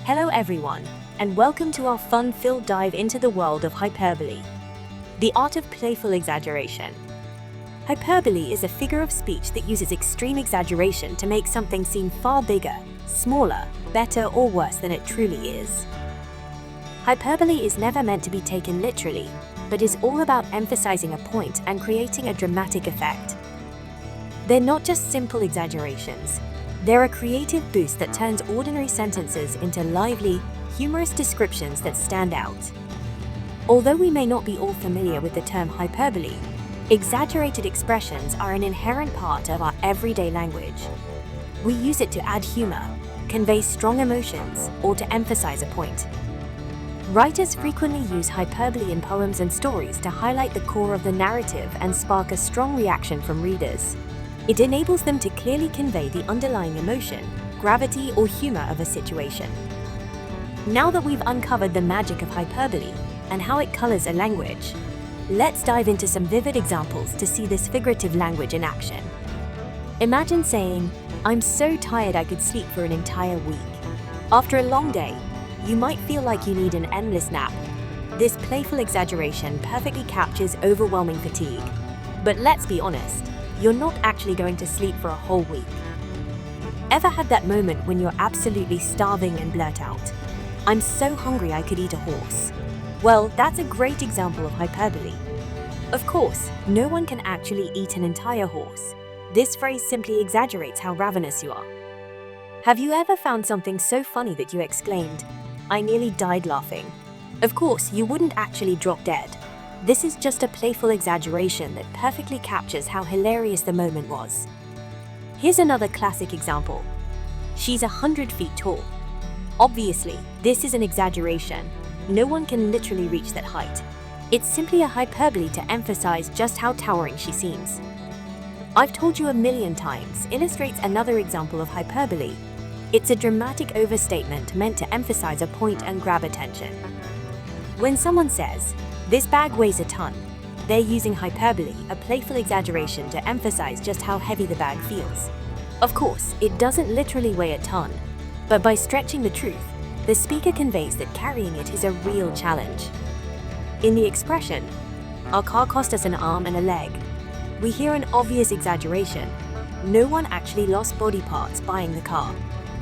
Hello everyone, and welcome to our fun-filled dive into the world of hyperbole, the art of playful exaggeration. Hyperbole is a figure of speech that uses extreme exaggeration to make something seem far bigger, smaller, better, or worse than it truly is. Hyperbole is never meant to be taken literally, but is all about emphasizing a point and creating a dramatic effect. They're not just simple exaggerations. They're a creative boost that turns ordinary sentences into lively, humorous descriptions that stand out. Although we may not be all familiar with the term hyperbole, exaggerated expressions are an inherent part of our everyday language. We use it to add humor, convey strong emotions, or to emphasize a point. Writers frequently use hyperbole in poems and stories to highlight the core of the narrative and spark a strong reaction from readers. It enables them to clearly convey the underlying emotion, gravity, or humor of a situation. Now that we've uncovered the magic of hyperbole and how it colors a language, let's dive into some vivid examples to see this figurative language in action. Imagine saying, "I'm so tired I could sleep for an entire week." After a long day, you might feel like you need an endless nap. This playful exaggeration perfectly captures overwhelming fatigue. But let's be honest, you're not actually going to sleep for a whole week. Ever had that moment when you're absolutely starving and blurt out, "I'm so hungry I could eat a horse"? Well, that's a great example of hyperbole. Of course, no one can actually eat an entire horse. This phrase simply exaggerates how ravenous you are. Have you ever found something so funny that you exclaimed, "I nearly died laughing"? Of course, you wouldn't actually drop dead. This is just a playful exaggeration that perfectly captures how hilarious the moment was. Here's another classic example. "She's 100 feet tall." Obviously, this is an exaggeration. No one can literally reach that height. It's simply a hyperbole to emphasize just how towering she seems. "I've told you a million times" illustrates another example of hyperbole. It's a dramatic overstatement meant to emphasize a point and grab attention. When someone says, "This bag weighs a ton," they're using hyperbole, a playful exaggeration to emphasize just how heavy the bag feels. Of course, it doesn't literally weigh a ton, but by stretching the truth, the speaker conveys that carrying it is a real challenge. In the expression, "Our car cost us an arm and a leg," we hear an obvious exaggeration. No one actually lost body parts buying the car.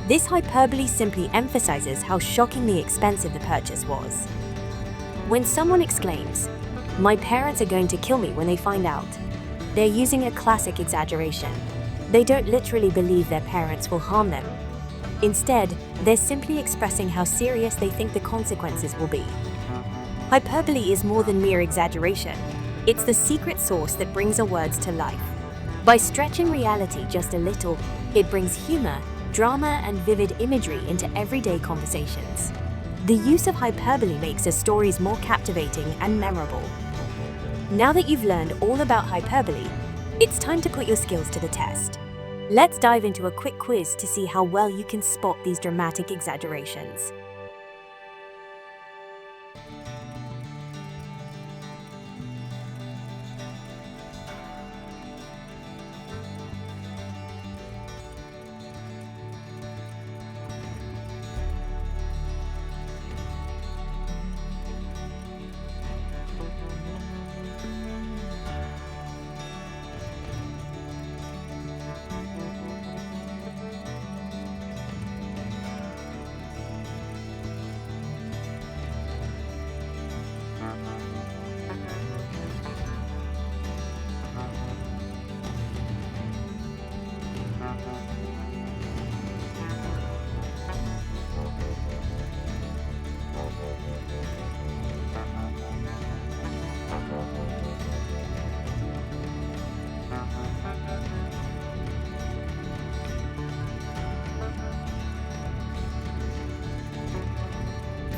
This hyperbole simply emphasizes how shockingly expensive the purchase was. When someone exclaims, "My parents are going to kill me when they find out," they're using a classic exaggeration. They don't literally believe their parents will harm them. Instead, they're simply expressing how serious they think the consequences will be. Hyperbole is more than mere exaggeration. It's the secret sauce that brings our words to life. By stretching reality just a little, it brings humor, drama, and vivid imagery into everyday conversations. The use of hyperbole makes the stories more captivating and memorable. Now that you've learned all about hyperbole, it's time to put your skills to the test. Let's dive into a quick quiz to see how well you can spot these dramatic exaggerations.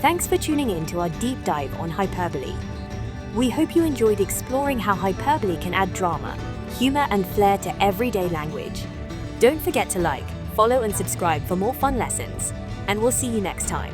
Thanks for tuning in to our deep dive on hyperbole. We hope you enjoyed exploring how hyperbole can add drama, humor, and flair to everyday language. Don't forget to like, follow, and subscribe for more fun lessons, and we'll see you next time.